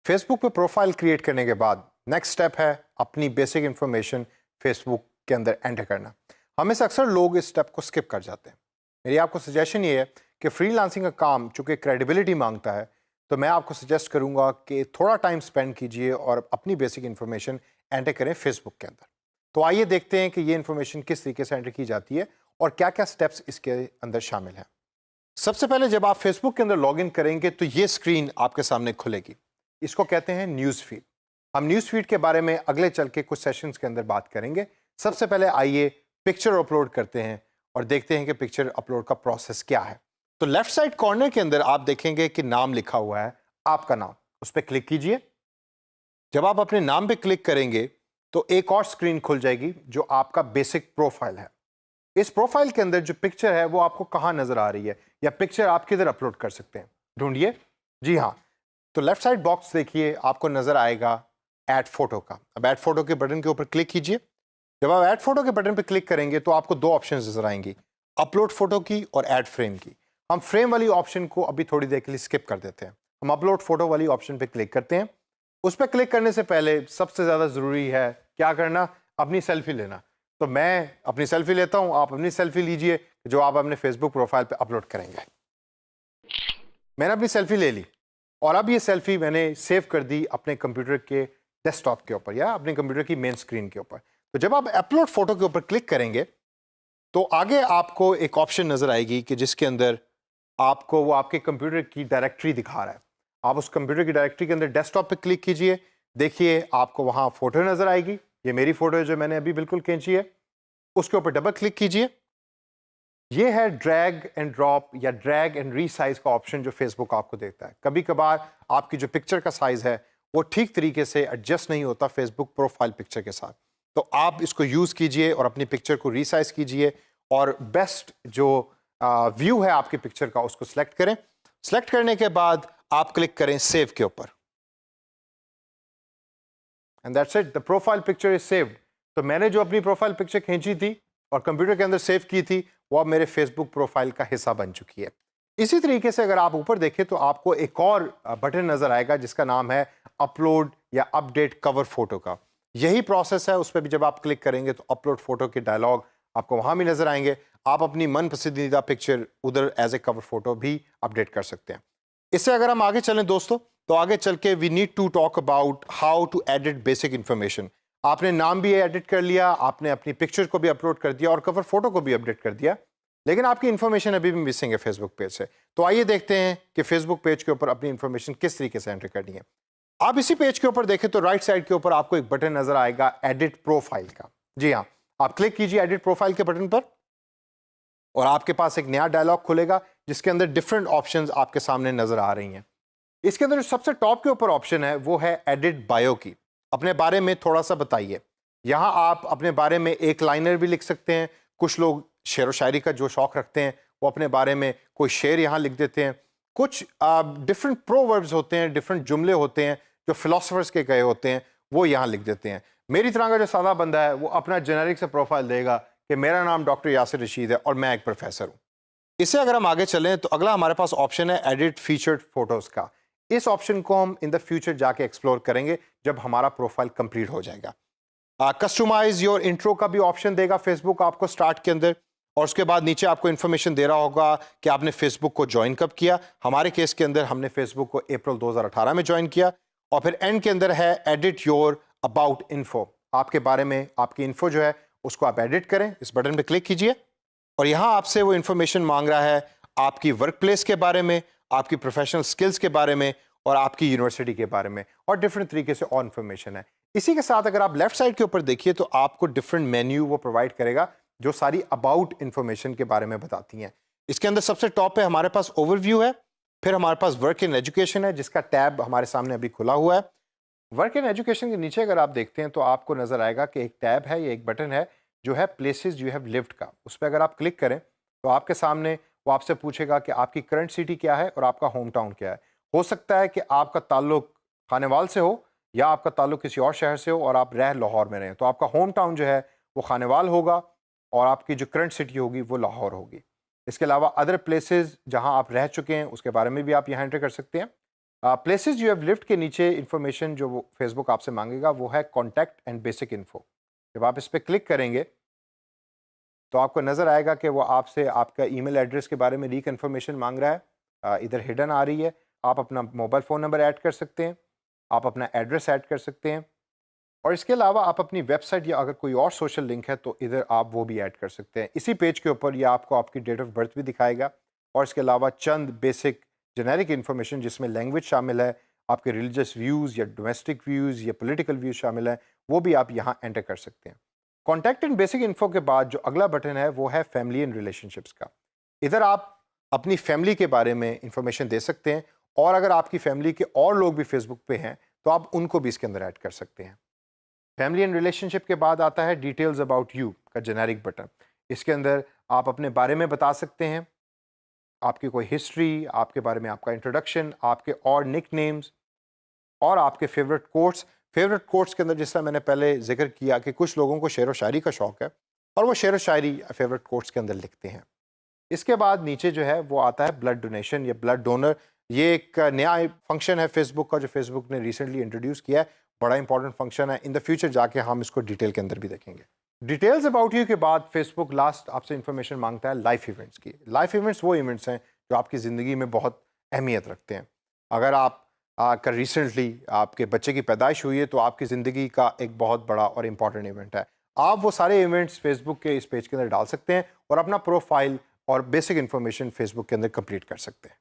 Facebook पे profile create करने के बाद नेक्स्ट स्टेप है अपनी बेसिक इंफॉर्मेशन फेसबुक के अंदर एंटर करना। हमें से अक्सर लोग इस स्टेप को स्किप कर जाते हैं। मेरी आपको सजेशन ये है कि फ्रीलांसिंग का काम चूंकि क्रेडिबिलिटी मांगता है, तो मैं आपको सजेस्ट करूंगा कि थोड़ा टाइम स्पेंड कीजिए और अपनी बेसिक इंफॉर्मेशन एंटर करें फेसबुक के अंदर। तो आइए देखते हैं कि ये इंफॉर्मेशन किस तरीके से एंटर की जाती है और क्या क्या स्टेप्स इसके अंदर शामिल हैं। सबसे पहले जब आप फेसबुक के अंदर लॉग इन करेंगे तो ये स्क्रीन आपके सामने खुलेगी। इसको कहते हैं न्यूज़ फीड। हम न्यूज़ फीड के बारे में अगले चल के कुछ सेशंस के अंदर बात करेंगे। सबसे पहले आइए पिक्चर अपलोड करते हैं और देखते हैं कि पिक्चर अपलोड का प्रोसेस क्या है। तो लेफ्ट साइड कॉर्नर के अंदर आप देखेंगे कि नाम लिखा हुआ है, आपका नाम, उस पर क्लिक कीजिए। जब आप अपने नाम पे क्लिक करेंगे तो एक और स्क्रीन खुल जाएगी जो आपका बेसिक प्रोफाइल है। इस प्रोफाइल के अंदर जो पिक्चर है वो आपको कहाँ नजर आ रही है या पिक्चर आप किधर अपलोड कर सकते हैं, ढूंढिए। जी हाँ, तो लेफ्ट साइड बॉक्स देखिए, आपको नजर आएगा ऐड फोटो का। अब ऐड फोटो के बटन के ऊपर क्लिक कीजिए। जब आप ऐड फोटो के बटन पर क्लिक करेंगे तो आपको दो ऑप्शन नजर आएंगी, अपलोड फोटो की और ऐड फ्रेम की। हम फ्रेम वाली ऑप्शन को अभी थोड़ी देर के लिए स्किप कर देते हैं। हम अपलोड फोटो वाली ऑप्शन पे क्लिक करते हैं। उस पर क्लिक करने से पहले सबसे ज़्यादा ज़रूरी है क्या करना, अपनी सेल्फी लेना। तो मैं अपनी सेल्फी लेता हूं, आप अपनी सेल्फी लीजिए जो आप अपने फेसबुक प्रोफाइल पे अपलोड करेंगे। मैंने अपनी सेल्फी ले ली और अब ये सेल्फी मैंने सेव कर दी अपने कंप्यूटर के डेस्कटॉप के ऊपर या अपने कंप्यूटर की मेन स्क्रीन के ऊपर। तो जब आप अपलोड फोटो के ऊपर क्लिक करेंगे तो आगे आपको एक ऑप्शन नजर आएगी कि जिसके अंदर आपको वो आपके कंप्यूटर की डायरेक्टरी दिखा रहा है। आप उस कंप्यूटर की डायरेक्टरी के अंदर डेस्कटॉप पे क्लिक कीजिए, देखिए आपको वहां फोटो नजर आएगी। ये मेरी फोटो है जो मैंने अभी बिल्कुल खींची है। उसके ऊपर डबल क्लिक कीजिए। ये है ड्रैग एंड ड्रॉप या ड्रैग एंड रीसाइज का ऑप्शन जो फेसबुक आपको देता है। कभी कभार आपकी जो पिक्चर का साइज है वो ठीक तरीके से एडजस्ट नहीं होता फेसबुक प्रोफाइल पिक्चर के साथ, तो आप इसको यूज कीजिए और अपनी पिक्चर को रीसाइज कीजिए और बेस्ट जो व्यू है आपकी पिक्चर का उसको सिलेक्ट करें। सिलेक्ट करने के बाद आप क्लिक करें सेव के ऊपर and that's it, the profile picture is saved. तो मैंने जो अपनी प्रोफाइल पिक्चर खींची थी और कंप्यूटर के अंदर सेव की थी वो अब मेरे फेसबुक प्रोफाइल का हिस्सा बन चुकी है। इसी तरीके से अगर आप ऊपर देखें तो आपको एक और बटन नजर आएगा जिसका नाम है अपलोड या अपडेट कवर फोटो का। यही प्रोसेस है, उस पर भी जब आप क्लिक करेंगे तो अपलोड फोटो के डायलॉग आपको वहां भी नजर आएंगे। आप अपनी मन पसंदीदा पिक्चर उधर एज ए कवर फोटो भी अपडेट कर सकते हैं। इससे अगर हम आगे चलें दोस्तों, तो आगे चल के we need to talk about how to edit basic information. आपने नाम भी एडिट कर लिया, आपने अपनी पिक्चर को भी अपलोड कर दिया और कवर फोटो को भी अपडेट कर दिया, लेकिन आपकी इंफॉर्मेशन अभी भी मिसिंग है फेसबुक पेज से। तो आइए देखते हैं कि फेसबुक पेज के ऊपर अपनी इंफॉर्मेशन किस तरीके से एंटर करनी है। आप इसी पेज के ऊपर देखें तो राइट साइड के ऊपर आपको एक बटन नजर आएगा एडिट प्रोफाइल का। जी हाँ, आप क्लिक कीजिए एडिट प्रोफाइल के बटन पर और आपके पास एक नया डायलॉग खुलेगा जिसके अंदर डिफरेंट ऑप्शंस आपके सामने नजर आ रही हैं। इसके अंदर जो सबसे टॉप के ऊपर ऑप्शन है वो है एडिट बायो की। अपने बारे में थोड़ा सा बताइए। यहाँ आप अपने बारे में एक लाइनर भी लिख सकते हैं। कुछ लोग शेर व शायरी का जो शौक रखते हैं वो अपने बारे में कोई शेर यहाँ लिख देते हैं। कुछ डिफरेंट प्रोवर्ब्स होते हैं, डिफरेंट जुमले होते हैं जो फिलोसफर्स के कहे होते हैं, वो यहाँ लिख देते हैं। मेरी तरह का जो सादा बंदा है वो अपना जेनेरिक से प्रोफाइल देगा कि मेरा नाम डॉक्टर यासिर रशीद है और मैं एक प्रोफेसर हूँ। इससे अगर हम आगे चलें तो अगला हमारे पास ऑप्शन है एडिट फीचर्ड फोटोज़ का। इस ऑप्शन को हम इन द फ्यूचर जाके एक्सप्लोर करेंगे जब हमारा प्रोफाइल कंप्लीट हो जाएगा। कस्टमाइज योर इंट्रो का भी ऑप्शन देगा फेसबुक आपको स्टार्ट के अंदर, और उसके बाद नीचे आपको इन्फॉर्मेशन दे रहा होगा कि आपने फेसबुक को ज्वाइन कब किया। हमारे केस के अंदर हमने फेसबुक को अप्रैल 2018 में ज्वाइन किया। और फिर एंड के अंदर है एडिट योर अबाउट इन्फो। आपके बारे में आपकी इन्फो जो है उसको आप एडिट करें। इस बटन पे क्लिक कीजिए और यहाँ आपसे वो इन्फॉर्मेशन मांग रहा है आपकी वर्क प्लेस के बारे में, आपकी प्रोफेशनल स्किल्स के बारे में और आपकी यूनिवर्सिटी के बारे में, और डिफरेंट तरीके से और इन्फॉर्मेशन है। इसी के साथ अगर आप लेफ्ट साइड के ऊपर देखिए तो आपको डिफरेंट मेन्यू वो प्रोवाइड करेगा जो सारी अबाउट इन्फॉर्मेशन के बारे में बताती हैं। इसके अंदर सबसे टॉप पे हमारे पास ओवरव्यू है, फिर हमारे पास वर्क इन एजुकेशन है जिसका टैब हमारे सामने अभी खुला हुआ है। वर्क इन एजुकेशन के नीचे अगर आप देखते हैं तो आपको नजर आएगा कि एक टैब है, ये एक बटन है जो है प्लेसेस यू हैव लिव्ड का। उस पर अगर आप क्लिक करें तो आपके सामने वो आपसे पूछेगा कि आपकी करंट सिटी क्या है और आपका होम टाउन क्या है। हो सकता है कि आपका ताल्लुक खानेवाल से हो या आपका ताल्लुक किसी और शहर से हो और आप रह लाहौर में रहें, तो आपका होम टाउन जो है वो खानेवाल होगा और आपकी जो करंट सिटी होगी वो लाहौर होगी। इसके अलावा अदर प्लेसेस जहां आप रह चुके हैं उसके बारे में भी आप यहाँ एंटर कर सकते हैं। प्लेसेस यू हैव लिव्ड के नीचे इंफॉर्मेशन जो वो फेसबुक आपसे मांगेगा वो है कॉन्टैक्ट एंड बेसिक इन्फो। जब आप इस पर क्लिक करेंगे तो आपको नज़र आएगा कि वो आपसे आपका ईमेल एड्रेस के बारे में रीकन्फर्मेशन मांग रहा है। इधर हिडन आ रही है। आप अपना मोबाइल फ़ोन नंबर ऐड कर सकते हैं, आप अपना एड्रेस ऐड कर सकते हैं, और इसके अलावा आप अपनी वेबसाइट या अगर कोई और सोशल लिंक है तो इधर आप वो भी ऐड कर सकते हैं। इसी पेज के ऊपर ये आपको आपकी डेट ऑफ बर्थ भी दिखाएगा, और इसके अलावा चंद बेसिक जेनेरिक इन्फॉर्मेशन जिसमें लैंग्वेज शामिल है, आपके रिलीजियस व्यूज़ या डोमेस्टिक व्यूज़ या पॉलिटिकल व्यूज़ शामिल हैं, वो भी आप यहाँ एंटर कर सकते हैं। कॉन्टैक्ट एंड बेसिक इन्फो के बाद जो अगला बटन है वो है फैमिली एंड रिलेशनशिप्स का। इधर आप अपनी फैमिली के बारे में इंफॉर्मेशन दे सकते हैं, और अगर आपकी फैमिली के और लोग भी फेसबुक पे हैं तो आप उनको भी इसके अंदर ऐड कर सकते हैं। फैमिली एंड रिलेशनशिप के बाद आता है डिटेल्स अबाउट यू का जेनेरिक बटन। इसके अंदर आप अपने बारे में बता सकते हैं, आपकी कोई हिस्ट्री, आपके बारे में आपका इंट्रोडक्शन, आपके और निक नेम्स, और आपके फेवरेट कोट्स। फेवरेट कोट्स के अंदर जिस तरह मैंने पहले जिक्र किया कि कुछ लोगों को शेर व शायरी का शौक़ है और वो शेर व शायरी फेवरेट कोट्स के अंदर लिखते हैं। इसके बाद नीचे जो है वो आता है ब्लड डोनेशन या ब्लड डोनर। ये एक नया फंक्शन है फेसबुक का जो फेसबुक ने रिसेंटली इंट्रोड्यूस किया है। बड़ा इंपॉर्टेंट फंक्शन है। इन द फ्यूचर जाके हम इसको डिटेल के अंदर भी देखेंगे। डिटेल्स अबाउट यू के बाद फेसबुक लास्ट आपसे इंफॉर्मेशन मांगता है लाइफ इवेंट्स की। लाइफ इवेंट्स वो इवेंट्स हैं जो आपकी ज़िंदगी में बहुत अहमियत रखते हैं। अगर आप कर रिसेंटली आपके बच्चे की पैदाइश हुई है तो आपकी ज़िंदगी का एक बहुत बड़ा और इम्पॉर्टेंट इवेंट है। आप वो सारे इवेंट्स फेसबुक के इस पेज के अंदर डाल सकते हैं और अपना प्रोफाइल और बेसिक इन्फॉर्मेशन फेसबुक के अंदर कंप्लीट कर सकते हैं।